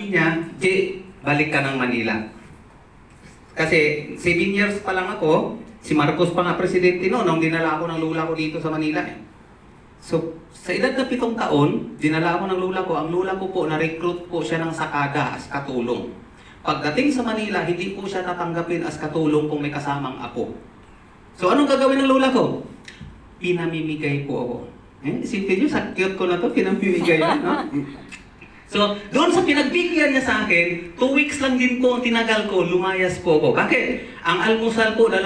sabi niya, Jay, balik ka ng Manila. Kasi 7 years pa lang ako, si Marcos pa nga presidente noon, nung dinala ako ng lula ko dito sa Manila. So, sa edad na 7 taon, dinala ako ng lula ko. Ang lula ko po, na-recruit po siya ng sakada as katulong. Pagdating sa Manila, hindi po siya tatanggapin as katulong kung may kasamang apo. So, anong gagawin ng lula ko? Pinamimigay po ako. Isipin niyo, sa cute ko na to, pinamimigay na, no? So, doon sa pinagbigyan niya sa akin, 2 weeks lang din po ang tinagal ko, lumayas po ako. Bakit? Ang almusal ko, 2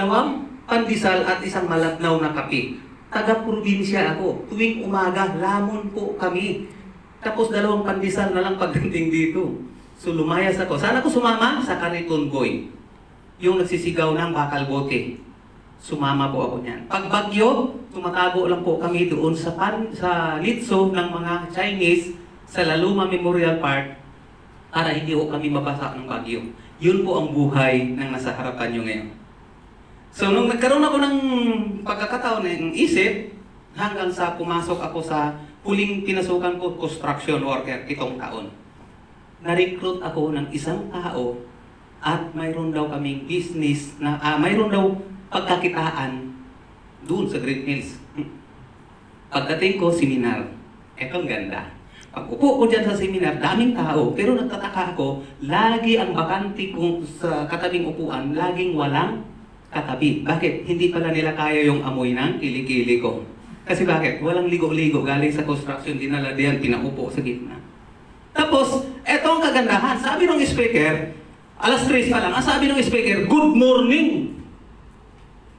pandesal at isang malabnaw na kape. Taga-probinsya ako. Tuwing umaga, lamon po kami. Tapos 2 pandesal na lang pagdating dito. So, lumayas ako. Saan ako sumama? Sa Kariton Boy. Yung nagsisigaw ng bakal bote. Sumama po ako niyan. Pag bagyo, tumatago lang po kami doon sa litso ng mga Chinese sa Laluma Memorial Park para hindi po kami mabasa ng bagyo. Yun po ang buhay ng nasa harapan nyo ngayon. So, nung nagkaroon ako ng pagkakataon ng isip, hanggang sa pumasok ako sa huling pinasukan ko, construction worker, 7 taon. Na-recruit ako ng isang tao at mayroon daw kaming business na, mayroon daw pagkakitaan doon sa Green Hills. Pagdating ko, seminar. Eto ang ganda. Pag upo ko dyan sa seminar, daming tao, pero nagtataka ako, lagi ang bakante ko sa katabing upuan, laging walang katabi. Bakit? Hindi pala nila kaya yung amoy ng kilikili ko. Kasi bakit? Walang ligo-ligo, galing sa construction, dinala diyan, pinaupo sa gitna. Tapos, eto ang kagandahan. Sabi ng speaker, alas 3 pa lang, ang sabi ng speaker, good morning!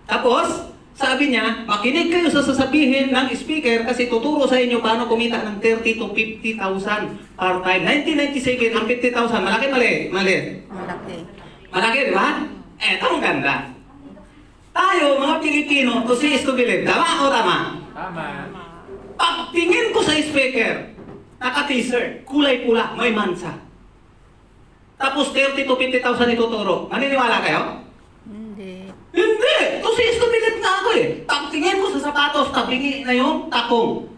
Tapos, sabi niya, makinig kayo sa sasabihin ng speaker kasi tuturo sa inyo paano kumita ng 30 to 50,000 part-time. 1997, ang 50,000, malaki, mali? Mali. Malaki. Malaki, di ba? Eto ang ganda. Tayo, mga Pilipino, to see is to believe. Tama o tama? Tama. Pagtingin ko sa speaker, naka-t-shirt, kulay pula, may mansa. Tapos 30 to 50,000 ituturo. Maniniwala kayo? Hindi. Hindi! To see is to believe na ako eh. Pagtingin ko sa sapatos, tabingi na yung takong.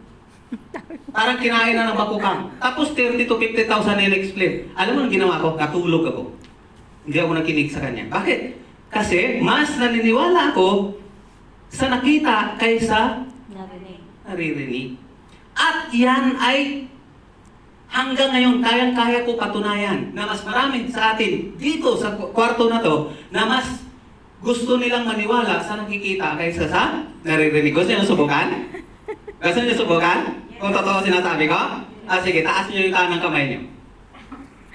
Parang kinain na ng bakukang. Tapos 30 to 50,000 in-explain. Alam mo ang ginawa ko? Natulog ako. Hindi ako nakinig sa kanya. Bakit? Kasi mas naniniwala ako sa nakita kaysa naririnig. At yan ay hanggang ngayon kayang-kaya ko patunayan na mas marami sa atin dito sa kwarto na to na mas gusto nilang maniwala sa nakikita kaysa sa naririnig. Gusto niyo subukan? Gusto niyo subukan? Kung totoo sinasabi ko? Sige, taas niyo yung kanang kamay niyo.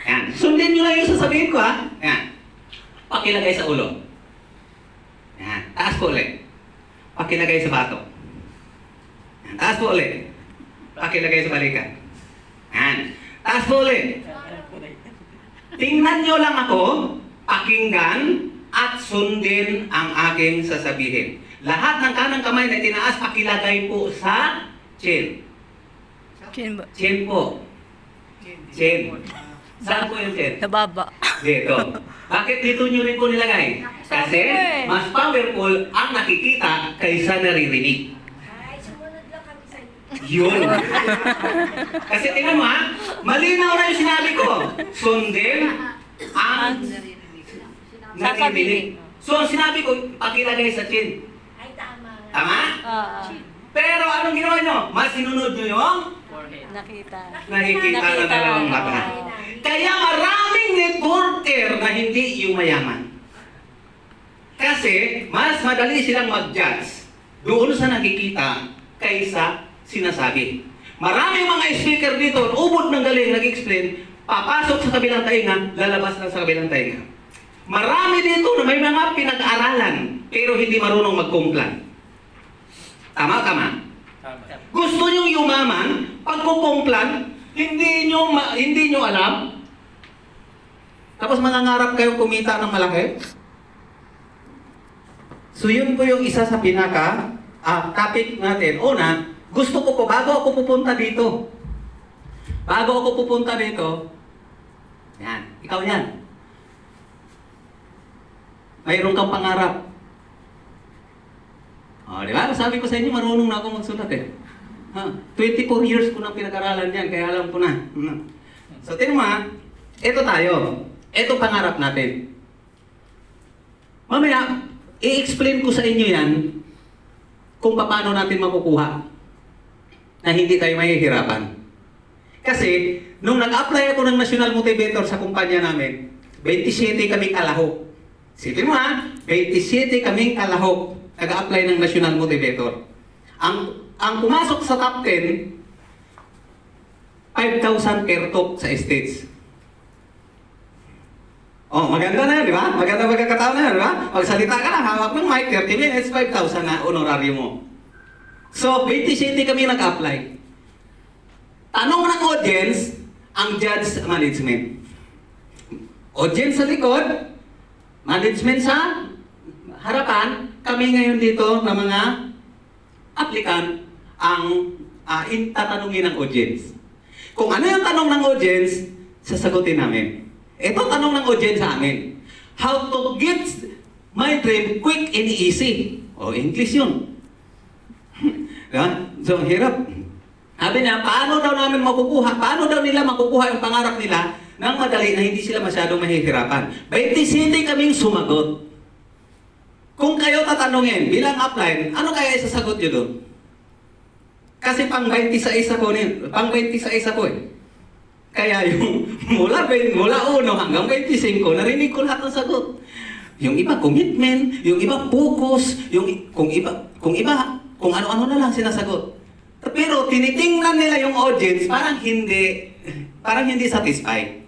Yan. Sundin niyo lang yung sasabihin ko ha. Yan. Pakilagay sa ulo. Yan. Taas po ulit. Pakilagay sa bato. Yan. Taas po ulit. Pakilagay sa balikat. Yan. Taas po ulit. Tingnan nyo lang ako, pakinggan, at sundin ang aking sasabihin. Lahat ng kanang kamay na tinaas, pakilagay po sa chin. Chin ba? Chin po. Chin. Saan po yung chin? Sa baba. Dito. Bakit dito nyo rin po nilagay? Kasi mas powerful ang nakikita kaysa naririnig. Ay, sumunod lang kami sa Yun. Kasi tingnan mo ha, malinaw na yung sinabi ko. Sundin ang naririnig. So ang sinabi ko, pakilagay sa chin. Ay, tama nga. Tama? Pero anong ginawa nyo? Mas sinunod nyo yung Nakita. nakikita na dalawang mata. Kaya maraming networker na hindi yung mayaman. Kasi mas madali silang mag-judge doon sa nakikita kaysa sinasabi. Maraming mga speaker dito, ubod ng galing nag-explain, papasok sa kabilang tainga, lalabas lang sa kabilang tainga. Marami dito na may mga pinag-aralan pero hindi marunong mag-complan. Tama? Tama. Gusto nyo yumaman, pagkukumplan, hindi nyo alam. Tapos mangangarap kayong kumita ng malaki. So yun po yung isa sa pinaka topic natin. Una, gusto ko po, bago ako pupunta dito, yan, ikaw yan. Mayroon kang pangarap. Di ba? Sabi ko sa inyo, marunong na ako magsulat eh. 24 years ko na pinag-aralan yan, kaya alam ko na. So, tingnan mo ha, Ito tayo. Ito pangarap natin. Mamaya, i-explain ko sa inyo yan kung paano natin makukuha na hindi tayo mahihirapan. Kasi, nung nag-apply ako ng National Motivator sa kumpanya namin, 27 kaming kalahok. Sipin mo ha, 27 kaming kalahok nag-apply ng National Motivator. Ang pumasok sa top 10, 5,000 per talk sa States. Oh, maganda na, di ba? Maganda magkakataon na, di ba? Magsalita ka na, hawak ng mic, 30 minutes, 5,000 na honorarium mo. So, 27 kami nag-apply. Tanong ng audience, ang judge management. Audience sa likod, management sa harapan, kami ngayon dito na mga applicant ang tatanungin ng audience. Kung ano yung tanong ng audience, sasagutin namin. Ito tanong ng audience sa amin. How to get my dream quick and easy. O, English yun. Diba? So, hirap. Sabi niya, paano daw namin makukuha? Paano daw nila makukuha yung pangarap nila nang madali na hindi sila masyadong mahihirapan? 27 kaming sumagot. Kung kayo tatanungin bilang upline, ano kaya isasagot nyo doon? Kasi pang 26 ako pang 26 ako eh. Kaya yung mula 1 hanggang 25, narinig ko lahat ng sagot. Yung iba commitment, yung iba focus, kung ano-ano na lang sinasagot. Pero tinitingnan nila yung audience, parang hindi satisfied.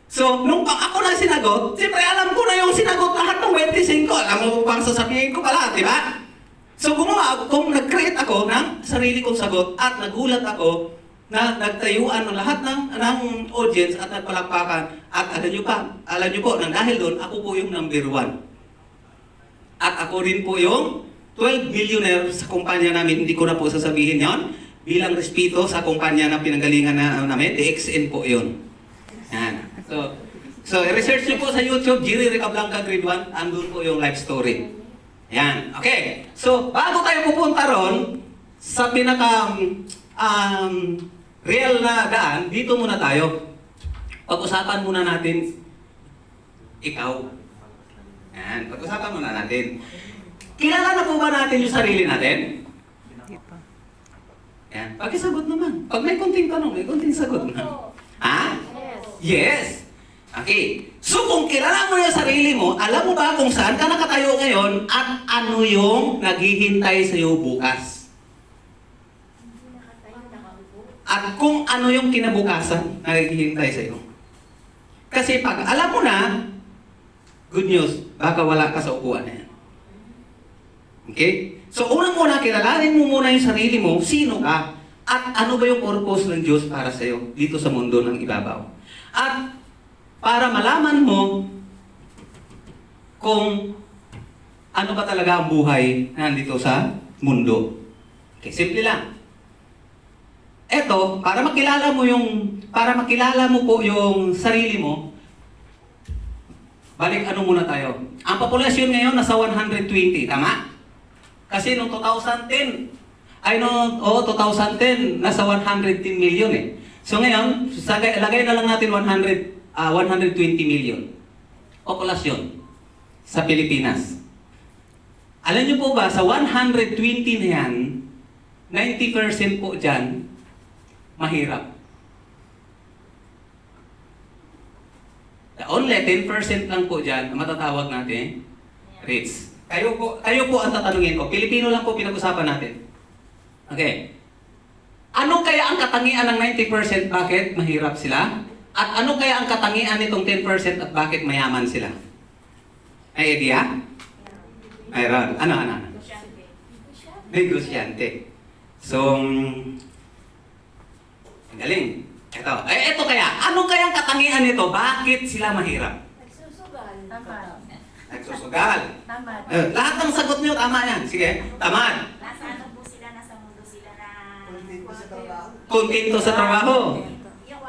So, nung ako na sinagot, siyempre alam ko na yung sinagot lahat ng 25. Alam mo bang sasabihin ko pala, di ba? So, kung nag-create ako ng sarili kong sagot at nagulat ako na nagtayuan ng lahat ng audience at nagpalakpakan. At alam nyo po, nang dahil doon, ako po yung number 1. At ako rin po yung 12 millionaire sa kumpanya namin. Hindi ko na po sasabihin yon bilang respeto sa kumpanya na pinanggalingan namin. DXN po yun. Yan. So, research nyo po sa YouTube, Jerry Recablanca Grade 1, andun po yung life story. Yan. Okay. So, bago tayo pupunta ron, sa pinaka real na daan, dito muna tayo. Pag-usapan muna natin, ikaw. Yan. Pag-usapan muna natin. Kilala na po ba natin yung sarili natin? Hindi pa. Yan. Pag-isagot naman. Pag may konting tanong, may konting sagot na. Ha? Yes. Okay. So kung kilala mo yung sarili mo, alam mo ba kung saan ka nakatayo ngayon at ano yung naghihintay sa iyo bukas? At kung ano yung kinabukasan na naghihintay sa iyo. Kasi pag alam mo na, good news, baka wala ka sa upuan na yan. Okay? So unang-una, kilalanin mo muna yung sarili mo, sino ka, at ano ba yung purpose ng Diyos para sa iyo dito sa mundo ng ibabaw. At para malaman mo kung ano ba talaga ang buhay na nandito sa mundo. Okay, simple lang. Eto, para makilala mo po yung sarili mo, balik ano muna tayo. Ang populasyon ngayon nasa 120, tama? Kasi noong 2010, nasa 110 million eh. So ngayon, lagay na lang natin 120 million populasyon sa Pilipinas. Alam niyo po ba, sa 120 na yan, 90% po dyan, mahirap. Only 10% lang po dyan, matatawag natin, rich. Kayo po ang tatanungin ko. Pilipino lang po pinag-usapan natin. Okay. Ano kaya ang katangian ng 90%? Bakit mahirap sila? At ano kaya ang katangian nitong 10% at bakit mayaman sila? May idea? Mayroon. Ano? Negosyante. So, galing. Ito kaya. Ano kaya ang katangian nito? Bakit sila mahirap? Nagsusugal. Nagsusugal. Tamad. Lahat ng sagot niyo tama yan. Sige, tamad. Nasa ano po sila, nasa mundo sila na... Kontento sa trabaho. Yung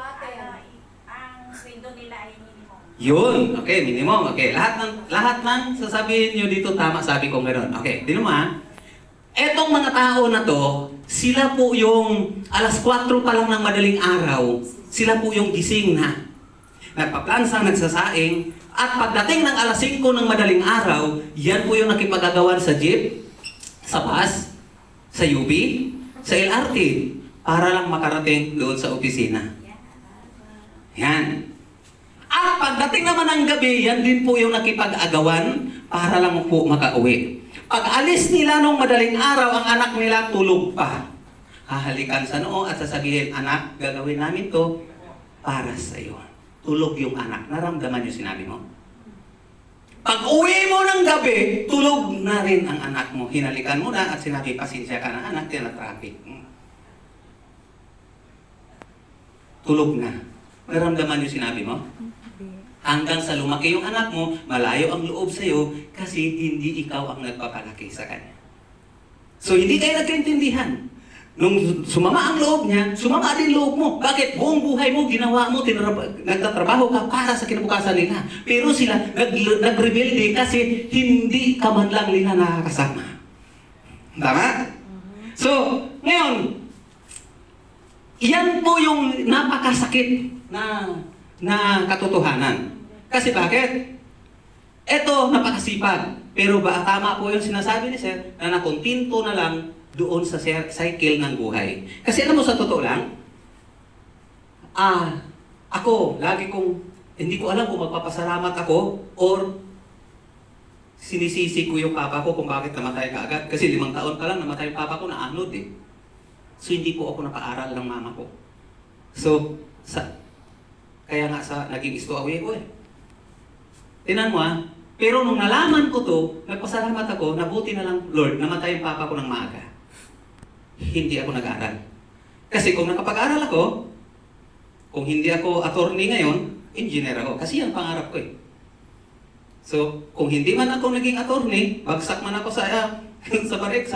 ang sweldo nila ay minimum. Yun. Okay, minimum. Okay, lahat ng sasabihin niyo dito tama, sabi ko gano'n. Okay, di naman. Etong mga tao na to, sila po yung alas 4 pa lang ng madaling araw, sila po yung gising na. nagpaplansang, nagsasaing, at pagdating ng alas 5 ng madaling araw, yan po yung nakipagagawan sa jeep, sa bus, sa UB, sa LRT, para lang makarating doon sa opisina. Yan. At pagdating naman ng gabi, yan din po yung nakipag-agawan para lang po makauwi. Pag alis nila nung madaling araw, ang anak nila tulog pa. Hahalikan sa noo at sasabihin, anak, gagawin namin to para sa iyo. Tulog yung anak. Naramdaman yung sinabi mo? Pag uwi mo ng gabi, tulog na rin ang anak mo. Hinalikan mo na at sinabi, pasensya ka na anak, yan na traffic. Tulog na. Naramdaman yung sinabi mo? Hanggang sa lumaki yung anak mo, malayo ang loob sa'yo kasi hindi ikaw ang nagpapalaki sa kanya. So hindi kayo nagkaintindihan. Nung sumama ang loob niya, sumama din loob mo. Bakit? Buong buhay mo, ginawa mo, nagtatrabaho ka para sa kinabukasan nila. Pero sila nagrebelde kasi hindi ka man lang nila nakakasama. Tama? So, ngayon, yan po yung napakasakit na katotohanan. Kasi bakit? Ito, napakasipag. Pero ba tama po yung sinasabi ni Sir na nakontinto na lang doon sa cycle ng buhay. Kasi alam mo, sa totoo lang, ako, lagi kong, hindi ko alam kung magpapasalamat ako or sinisisi ko yung papa ko kung bakit namatay ka agad. Kasi 5 taon pa lang namatay yung papa ko na anod eh. So hindi po ako napaaral ng mama ko. So, kaya nga naging stowaway ko eh. Tinan mo pero nung nalaman ko to, nagpasalamat ako, nabuti na lang, Lord, namatay yung papa ko ng maaga. Hindi ako nag-aral. Kasi kung nakapag-aral ako, kung hindi ako attorney ngayon, engineer ako. Kasi yan pangarap ko eh. So, kung hindi man ako naging attorney, bagsak man ako sa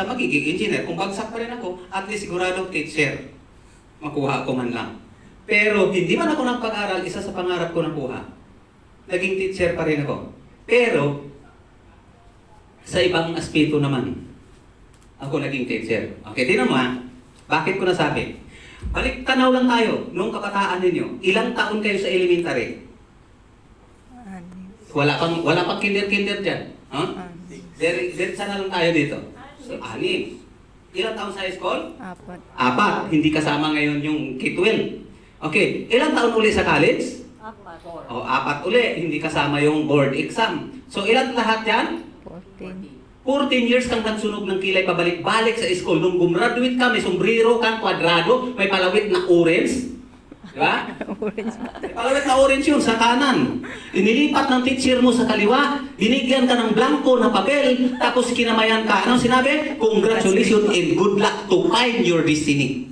magiging engineer. Kung bagsak pa rin ako, at least sigurado teacher. Makuha ko man lang. Pero hindi man ako nagpag-aral, isa sa pangarap ko nakuha. Naging teacher pa rin ako. Pero, sa ibang aspeto naman, ako naging teacher. Okay, tinan mo bakit ko nasabi? Balik tanaw lang tayo, nung kabataan ninyo, ilang taon kayo sa elementary? Wala pang kinder dyan. Huh? Diretsa na lang tayo dito. So, 6. Ilang taon sa high school? 4. Hindi kasama ngayon yung K-12. Okay, ilang taon uli sa college? 4. 4 uli. Hindi kasama yung board exam. So, ilan lahat yan? 14 years kang nagsunog ng kilay pabalik-balik sa school. Nung gumraduate ka, may sombrero kang kwadrado, may palawit na orange. Di ba? May palawit na orange yun sa kanan. Inilipat ng teacher mo sa kaliwa, binigyan ka ng blanco na papel, tapos kinamayan ka. Anong sinabi? Congratulations and good luck to find your destiny.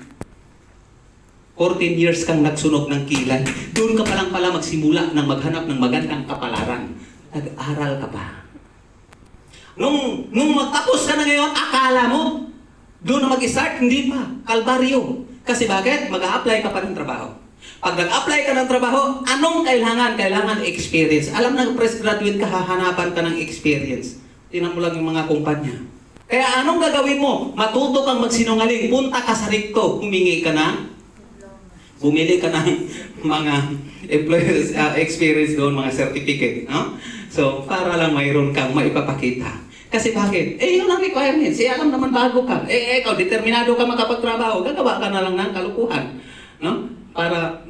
14 years kang nagsunog ng kilay. Doon ka palang pala magsimula ng maghanap ng magandang kapalaran. Nag-aral ka pa. Nung magtapos ka na ngayon, akala mo, doon na mag-start, hindi pa. Kalbaryo. Kasi bakit? Mag-a-apply ka pa ng trabaho. Pag nag-apply ka ng trabaho, anong kailangan? Kailangan experience. Alam na, fresh graduate ka, hahanapan ka ng experience. Tingnan mo lang yung mga kumpanya. Kaya anong gagawin mo? Matuto kang magsinungaling. Punta ka sa Rikto. Humingi ka na. Bumili ka ng mga employees experience doon, mga certificate. No? So, para lang mayroon kang maipapakita. Kasi bakit? Yun ang requirements. Alam naman bago ka. Ikaw, determinado ka makapagtrabaho. Gagawa ka na lang ng kalukuhan. No? Para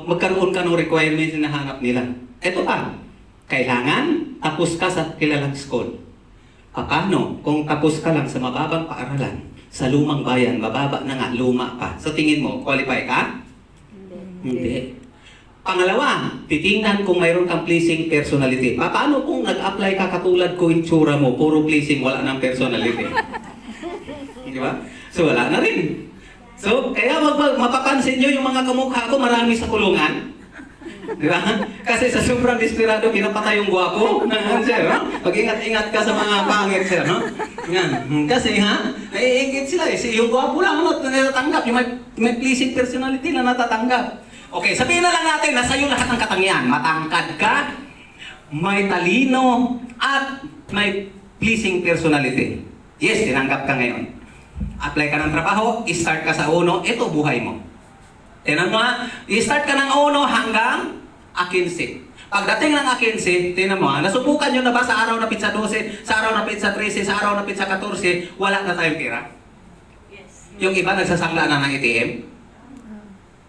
magkaroon ka ng requirements na hanap nila. Ito pa. Kailangan tapos ka sa kilalang school. Paano kung tapos ka lang sa mababang paaralan? Sa lumang bayan, mababa na nga, luma pa. So tingin mo, qualify ka? Hindi. Pangalawa, titingnan kung mayroon kang pleasing personality. Paano kung nag-apply ka katulad ko yung tsura mo, puro pleasing, wala ng personality? Di ba? So wala na rin. So, kaya mapapansin nyo yung mga kamukha ko, marami sa kulungan. Di ba? Kasi sa sobrang desperado, pinapatay yung gwapo. Sir, no? Pag-ingat-ingat ka sa mga pangit, sir, no? Yan. Kasi naiingit sila eh. Yung gwapo lang, natatanggap. Yung may pleasing personality na natatanggap. Okay, sabihin na lang natin, nasa iyo lahat ng katangian. Matangkad ka, may talino, at may pleasing personality. Yes, tinanggap ka ngayon. Apply ka ng trabaho, start ka sa uno, ito buhay mo. Tinan mo ha, i-start ka ng 1 hanggang 15. Pagdating ng 15, tinan mo ha, nasubukan nyo na ba sa araw na pizza 12, sa araw na pizza 13, sa araw na pizza 14, wala na tayong pera? Yes. Yung iba nagsasangla na ng ATM?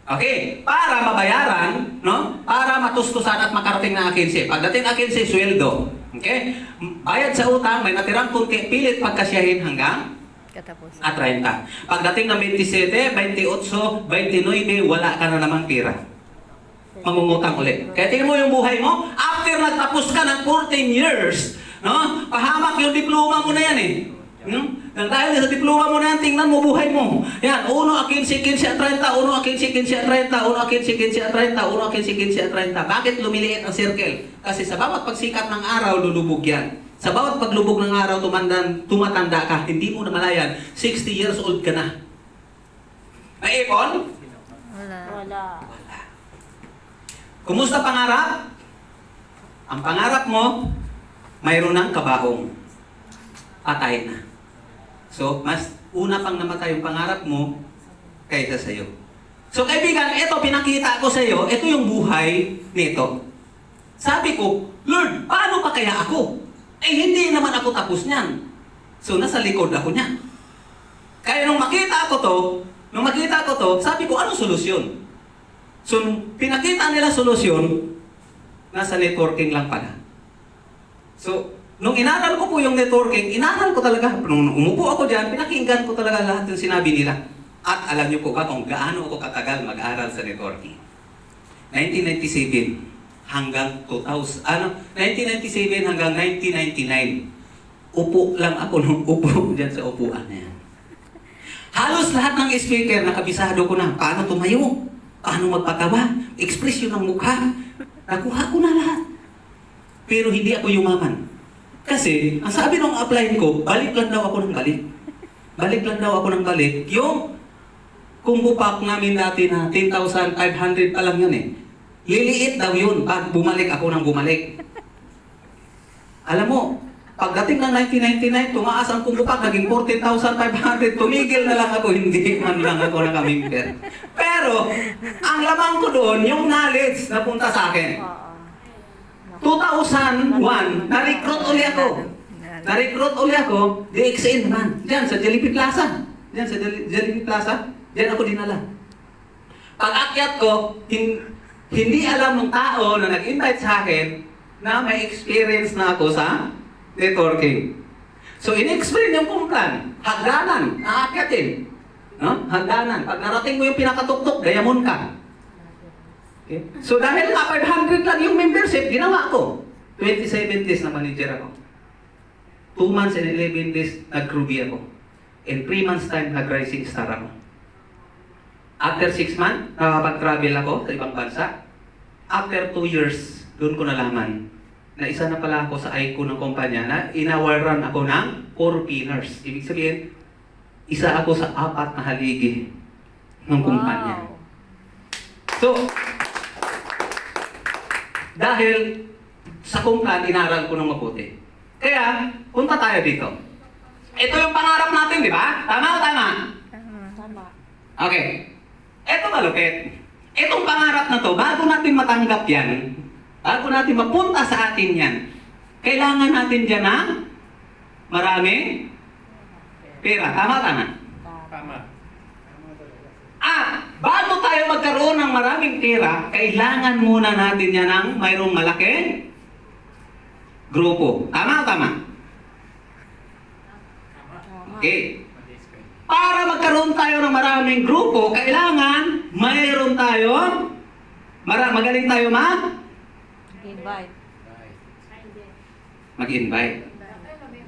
Okay, para mabayaran, no? Para matustusan at makarating na 15. Pagdating ng 15, sweldo. Okay? Bayad sa utang, may natirang kunti, pilit pagkasyahin hanggang Katapos. 30. Pagdating ng 27, 28, 29, wala ka na namang pera. Mangungutang ulit. Kaya tingnan mo yung buhay mo, after nagtapos ka ng 14 years, no? Pahamak yung diploma mo na yan eh. Nang dahil sa diploma mo na yan, tingnan mo buhay mo. Yan, 1, 15, 15, 30, 1, 15, 15, 30, 1, 15, 15, 30, 1, 15, 15, 30. Bakit lumiliit ang circle? Kasi sa bawat pagsikat ng araw, lulubog yan. Sa bawat paglubog ng araw, tumatanda ka, hindi mo na malayan, 60 years old ka na. May ipon? Wala. Wala. Kumusta pangarap? Ang pangarap mo, mayroon ng kabaong. Patay na. So, mas una pang namatay yung pangarap mo kaysa sa'yo. So, kaibigan, ito pinakita ko sa'yo, ito yung buhay nito. Sabi ko, Lord, paano pa kaya ako? Eh, hindi naman ako tapos niyan. So, nasa likod ako niya. Kaya nung makita ko to, sabi ko, anong solusyon? So, nung pinakita nila solusyon, nasa networking lang pala. So, nung inaral ko po yung networking, inaral ko talaga. Nung umupo ako dyan, pinakinggan ko talaga lahat ng sinabi nila. At alam niyo po ba kung gaano ako katagal mag-aral sa networking? 1997 hanggang 1997 hanggang 1999. Upo lang ako nung upo dyan sa upuan na yan. Halos lahat ng speaker, nakabisado ko na. Paano tumayo? Paano magpatawa? Ekspresyon ng mukha. Nakuha ko na lahat. Pero hindi ako yumaman. Kasi, ang sabi nung upline ko, balik lang daw ako ng balik. Balik lang daw ako ng balik. Yung combo pack namin dati na 10,500 pa lang yun eh. Liliit daw yun pag bumalik ako ng bumalik. Alam mo, pagdating ng 1999, tumaas ang combo pack, naging 14,500. Tumigil na lang ako, hindi man lang ako nakamimper. Pero, ang lamang ko doon, yung knowledge na punta sa akin. 2001, na-recruit uli ako. Na-recruit uli ako, DXN naman. Diyan sa Jollibee Plaza. Diyan sa Jollibee Plaza. Diyan ako dinala. Pag-akyat ko, hindi alam ng tao na nag-invite sa akin na may experience na ako sa networking. So, in-explain yung kumplan. Hagdanan, naakyatin. No? Hagdanan. Pag narating mo yung pinakatuktok, gayamon ka. Okay? So dahil nga 500 lang yung membership, ginawa ko. 27 days na manager ako. 2 months and 11 days nag-ruby ako. In 3 months time, nag-rising star ako. After 6 months, nakapag-travel ako sa ibang bansa. After 2 years, doon ko nalaman na isa na pala ako sa icon ng kumpanya na inawaran ako ng 4 pillars. Ibig sabihin, isa ako sa 4 na haligi ng kumpanya. So, dahil sa kumplan, inaral ko ng mabuti. Kaya, punta tayo dito. Ito yung pangarap natin, di ba? Tama o tama? Tama. Okay. Ito malupit. Itong pangarap na to, bago natin matanggap yan, bago natin mapunta sa atin yan, kailangan natin dyan ng maraming pera. Tama o tama? Tama. Bago tayo magkaroon ng maraming pera, kailangan muna natin yan ng mayroong malaking grupo. Tama o tama? Okay. Para magkaroon tayo ng maraming grupo, kailangan mayroon tayo, magaling tayo Invite. mag-invite.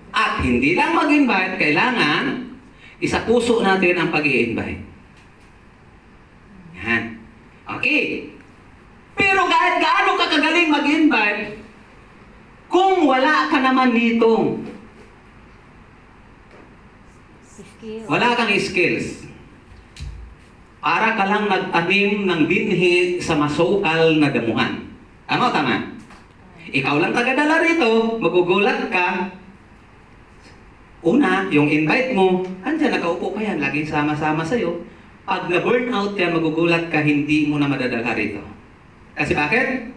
At hindi lang mag-invite, kailangan isa puso natin ang pag-i-invite. Yan. Okay. Pero kahit gaano ka kagaling mag-invite, kung wala ka naman dito, wala kang skills, para ka lang nagtanim ng binhi sa masukal na damuhan. Tama o tama? Ikaw lang tagadala rito, magugulat ka. Una, yung invite mo, andyan, nakaupo pa yan, laging sama-sama sa'yo. Pag na-burnout yan, magugulat ka, hindi mo na madadala rito. Kasi bakit?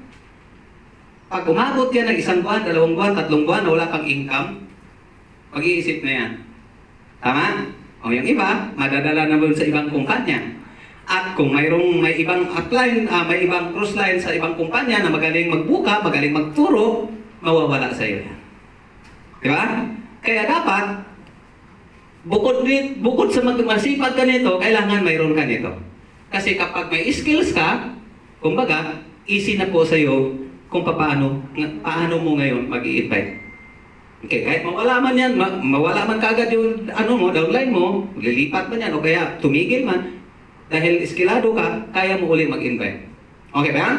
Pag umabot yan ng 1 buwan, 2 buwan, 3 buwan na wala kang income, mag-iisip na yan. Tama? O yung iba, madadala naman sa ibang kumpanya. At kung may ibang upline, may ibang cruise line sa ibang kumpanya na magaling magbuka, magaling magturo, mawawala sa iyo yan. Di ba? Kaya dapat, bukod sa masipag ka nito, kailangan mayroon ka nito. Kasi kapag may skills ka, kumbaga, easy na po sa iyo kung paano mo ngayon mag-i-invite. Okay, kahit mawala man yan, mawala man kagad yung downline mo, lilipat man yan, o kaya tumigil man, dahil iskilado ka, kaya mo uli mag-invite. Okay ba yan?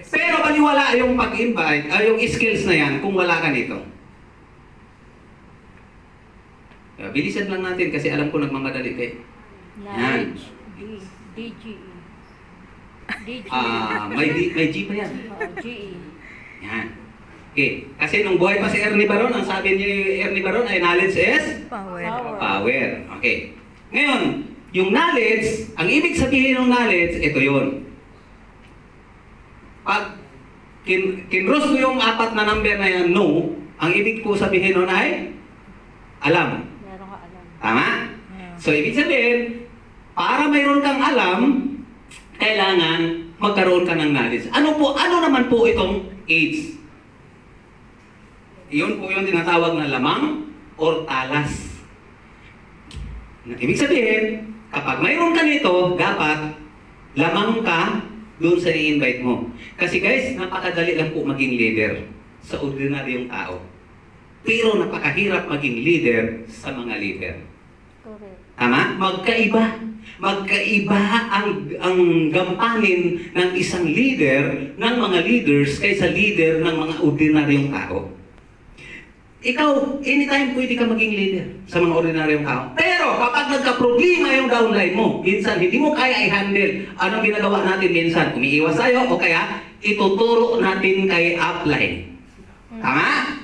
Pero paniwala yung mag-invite, yung skills na yan, kung wala ka nito. Bilisan lang natin kasi alam ko nagmamadali kayo. Knowledge. DGE. DGE. May G pa yan. GE. Yan. Okay. Kasi nung buhay pa si Ernie Baron, ang sabi ni Ernie Baron ay knowledge is Power. power. Okay. Ngayon, yung knowledge, ang ibig sabihin ng knowledge, ito yun. Pag kinross mo yung 4 na number na yan, no, ang ibig po sabihin nun ay alam. Meron ka alam. Tama? So, ibig sabihin, para mayroon kang alam, kailangan magkaroon ka ng knowledge. Ano naman po itong age? Iyon po yung tinatawag na lamang or talas. Ibig sabihin, kapag mayroon ka nito, dapat lamang ka doon sa i-invite mo. Kasi guys, napakadali lang po maging leader sa ordinaryong tao. Pero napakahirap maging leader sa mga leader. Correct. Tama? Magkaiba. Magkaiba ang gampanin ng isang leader, ng mga leaders, kaysa leader ng mga ordinaryong tao. Ikaw, anytime pwede ka maging leader sa mga ordinaryong tao. Pero kapag nagka-problema yung downline mo, minsan hindi mo kaya i-handle, anong ginagawa natin minsan? Umiiwas tayo o kaya ituturo natin kay upline. Tama?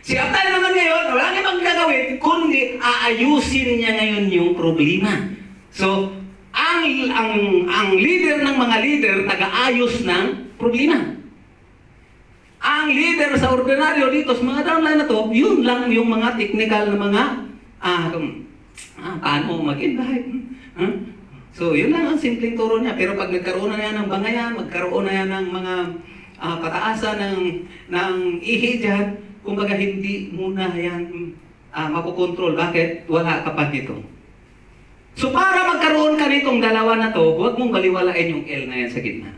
Si upline naman ngayon, wala niya bang gagawin, kundi aayusin niya ngayon yung problema. So, ang leader ng mga leader, taga-ayos ng problema. Ang leader sa ordinaryo dito sa mga downline na to, yun lang yung mga technical na mga paano mag-invite. So, yun lang ang simpleng turo niya. Pero pag nagkaroon na yan ng bangayan, magkaroon na yan ng mga pataasan ng ihi dyan, kumbaga hindi muna yan makukontrol. Bakit? Wala ka pa dito. So, para magkaroon ka nitong dalawa na to, huwag mong baliwalain yung L na yan sa gitna.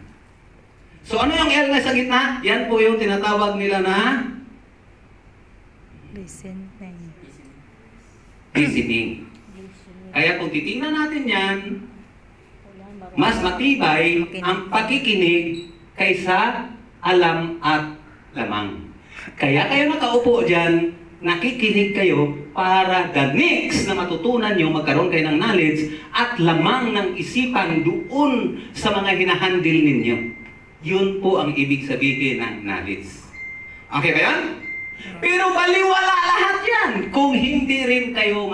So, ano yung L na sa gitna? Yan po yung tinatawag nila na Listening. listening. Kaya kung titingnan natin yan, Wala, marunong. mas matibay ang pakikinig kaysa alam at lamang. Kaya kayo nakaupo dyan, nakikinig kayo para the next na matutunan nyo, magkaroon kayo ng knowledge at lamang ng isipan doon sa mga hinahandle ninyo. Yun po ang ibig sabihin ng knowledge. Okay ba yan? Pero baliwala lahat yan kung hindi rin kayo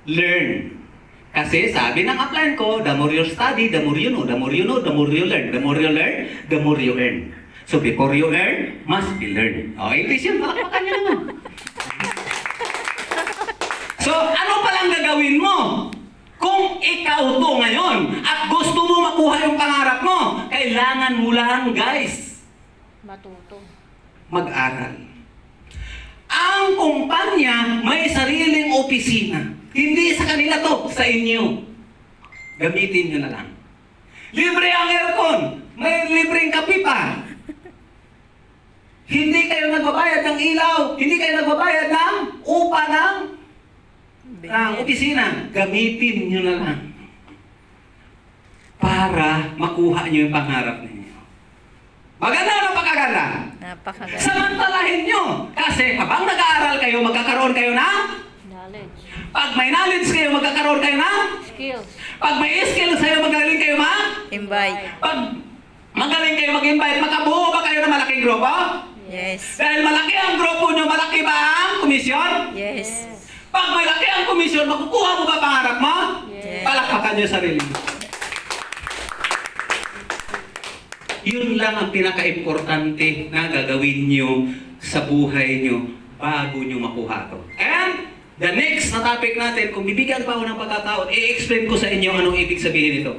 mag-learn. Kasi sabi ng upline ko, the more you study, the more you know, the more you know, the more you learn. The more you learn, the more you earn. So before you earn, must be learned. O, English yun, palakpakan nyo naman. So, ano palang gagawin mo? Kung ikaw to ngayon at gusto mo makuha yung pangarap mo, kailangan mo lang, guys, Matuto. mag-aral. Ang kumpanya may sariling opisina. Hindi sa kanila to, sa inyo. Gamitin nyo na lang. Libre ang aircon. May libreng kape pa. Hindi kayo nagbabayad ng ilaw. Hindi kayo nagbabayad ng upa ng opisina. Gamitin nyo na lang. Para makuha nyo yung pangarap ninyo. Maganda na pagkaganda. Napakaganda. Samantalahin nyo. Kasi kapag nag-aaral kayo, magkakaroon kayo ng Knowledge. pag may knowledge kayo, magkakaroon kayo ng Skills. pag may skills kayo, magaling kayo Invite. pag magaling kayo mag-invite, makabuo ba kayo ng malaking grupo? Yes. Dahil malaki ang grupo nyo, malaki ba ang komisyon? Yes. Pag malaki ang komisyon, makukuha mo ba pangarap mo? Yes. Palakpakan niyo sarili mo. Yun lang ang pinaka-importante na gagawin niyo sa buhay niyo bago niyo makuha to. And the next na topic natin, kung bibigyan pa ako ng pagkataon, i-explain ko sa inyo anong ibig sabihin nito.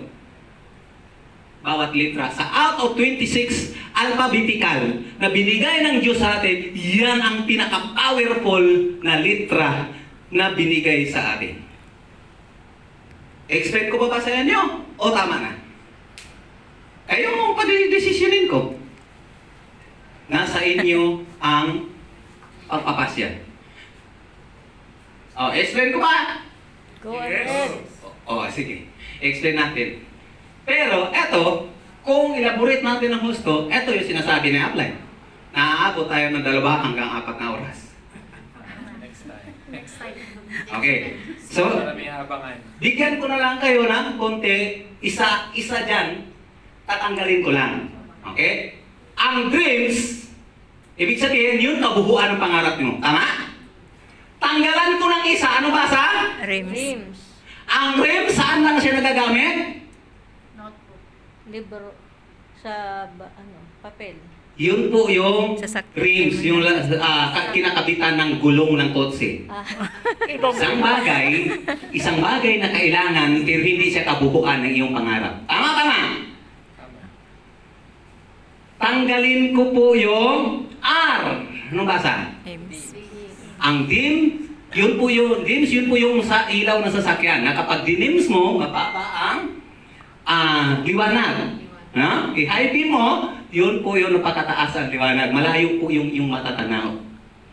Bawat litra. Sa out of 26 alphabetical na binigay ng Diyos sa atin, yan ang pinaka-powerful na litra na binigay sa atin. Expect ko ba sa inyo? O tama na? Kayo mong pagdidesisyonin ko. Nasa inyo ang pagpapasya. O, explain ko ba? Go ahead. O, sige. Explain natin. Pero, eto, kung elaborate natin ng husto, eto yung sinasabi na apply. Naaabot tayo ng 2 hanggang 4 na oras. Next time. Okay. So, Maraming abangan. bigyan ko na lang kayo ng konti, isa dyan, tatanggalin ko lang. Okay? Ang dreams, ibig sabihin, yun kabuhuan ng pangarap mo. Tama? Tanggalan ko ng isa, ano ba sa? Rims. Rims. Ang dream, saan lang siya nagagamit? Notebook. Libro. Sa papel. Yun po yung Sasakyan. dreams, yung kinakabitan ng gulong ng kotse. Ah, Isang bagay na kailangan pero hindi siya kabuuan ng iyong pangarap. Tama. Tama. Tanggalin ko po yung R. Anong basa? Rims. Ang dim, yun po yung sa ilaw na sasakyan. Na kapag dinims mo, mababa ang liwanag. No? I-high beam mo, yun po yung napakataas ang liwanag. Malayo po yung matatanaw.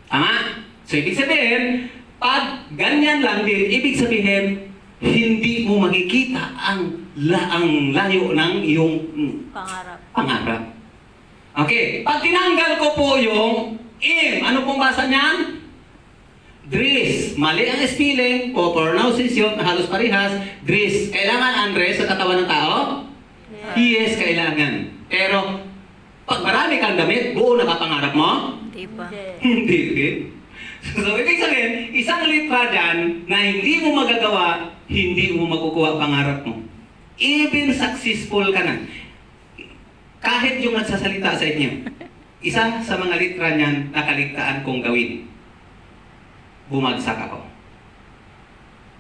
Tama? So, ibig sabihin, pag ganyan lang din, ibig sabihin, hindi mo makikita ang layo ng iyong pangarap. pangarap. Okay, pag tinanggal ko po yung im, ano pong basa niyan? Dris. Mali ang spelling, pronounces yun, halos parehas. Dris. Kailangan Andres sa katawan ng tao? Yes, kailangan. Pero, pag marami kang damit, buo na ba pangarap mo? Di ba? Hindi. Hindi. So, ibig sabihin, isang litra dyan na hindi mo magagawa, hindi mo makukuha pangarap mo. Even successful ka na. Kahit yung nagsasalita sa inyo, isa sa mga litra niyan nakaligtaan kong gawin. Bumagsak ako.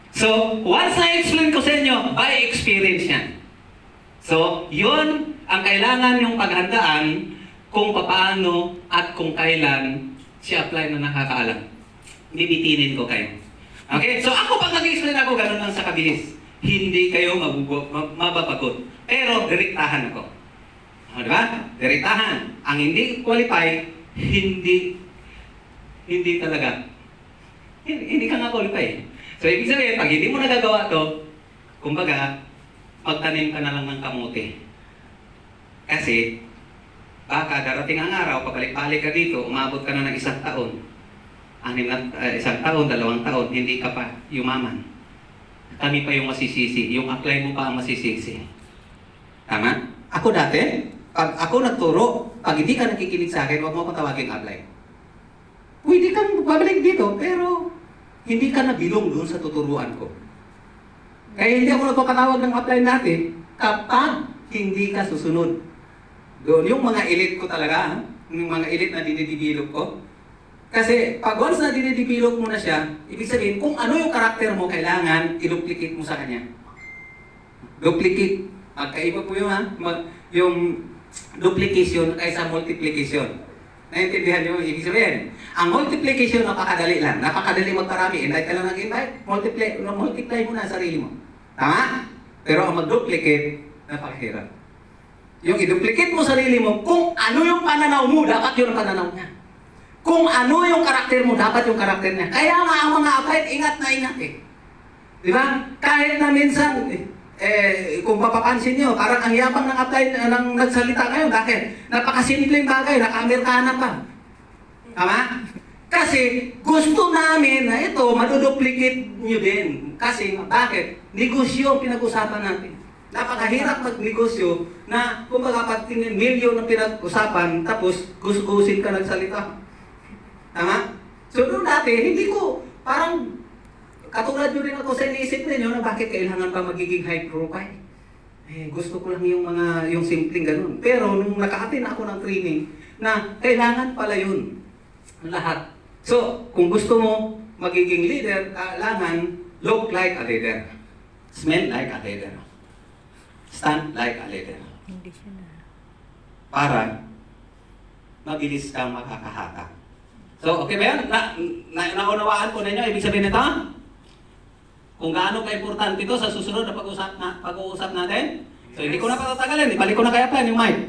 So, once na-explain ko sa inyo, by experience yan. So, yun ang kailangan yung paghandaan kung paano at kung kailan si-apply na nakakaalam. Bibitinin ko kayo. Okay? So, ako pag nag-explain ako, ganun lang sa kabilis. Hindi kayo mababagot. Pero, direktahan ako. O, di ba? Direktahan. Ang hindi qualify, hindi talaga. Hindi ka nga qualify. So, ibig sabihin, pag hindi mo nagagawa to, kumbaga, magtanim ka na lang ng kamote. Kasi, baka darating ang araw, pabalik-balik ka dito, umabot ka na ng 1 taon. 1 taon, 2 taon, hindi ka pa yumaman. Kami pa yung masisisi, yung apply mo pa ang masisisi. Tama? Ako dati, pag ako nagturo, pag hindi ka nakikinig sa akin, huwag mo akong tawagin apply. Pwede kang babalik dito, pero hindi ka nabilong doon sa tuturuan ko. Kaya hindi ako nagpapatawag ng apply natin kapag hindi ka susunod. Doon, yung mga elite ko talaga, yung mga elite na dinidevelop ko. Kasi pag once na dinidevelop mo na siya, ibig sabihin, kung ano yung karakter mo, kailangan i-duplicate mo sa kanya. Duplicate. Magkaiba po yung duplication kaysa multiplication. Naintindihan niyo ibig sabihin? Ang multiplication, napakadali lang. Napakadali magparami. Invite ka lang nag-invite, multiply mo na ang sarili mo. Tama? Pero ang mag-duplicate, napakahirap. Yung i-duplicate mo sarili mo, kung ano yung pananaw mo, dapat yun ang pananaw niya. Kung ano yung karakter mo, dapat yung karakter niya. Kaya nga ang mga apply, ingat na ingat eh. Di ba? Kahit na minsan, kung mapapansin nyo, parang ang yabang ng apply ng nagsalita ngayon. Bakit? Napakasimpleng bagay, naka-Amerikana pa. Tama? Kasi gusto namin na ito, maduduplicate nyo din. Kasi bakit? Negosyo ang pinag-usapan natin. Napakahirap mag-negosyo na kumbaga pag milyon ang pinag-usapan, tapos gusin ka nagsalita. Tama? So doon dati, hindi ko, parang katulad nyo rin ako sa iniisip ninyo na bakit kailangan pa magiging high profile. Gusto ko lang yung simpleng ganun. Pero nung naka-attend ako ng training, na kailangan pala yun. Lahat. So, kung gusto mo magiging leader, kailangan look like a leader. Smell like a leader. Stand like a leader. Hindi siya na. Para mabilis kang makakahata. So, okay ba yan? Naunawaan ko ninyo, ibig sabihin nito? Kung gaano ka-importante ito sa susunod na pag-uusap natin. So, hindi ko na patatagalin. Ibalik ko na kaya plan yung mic.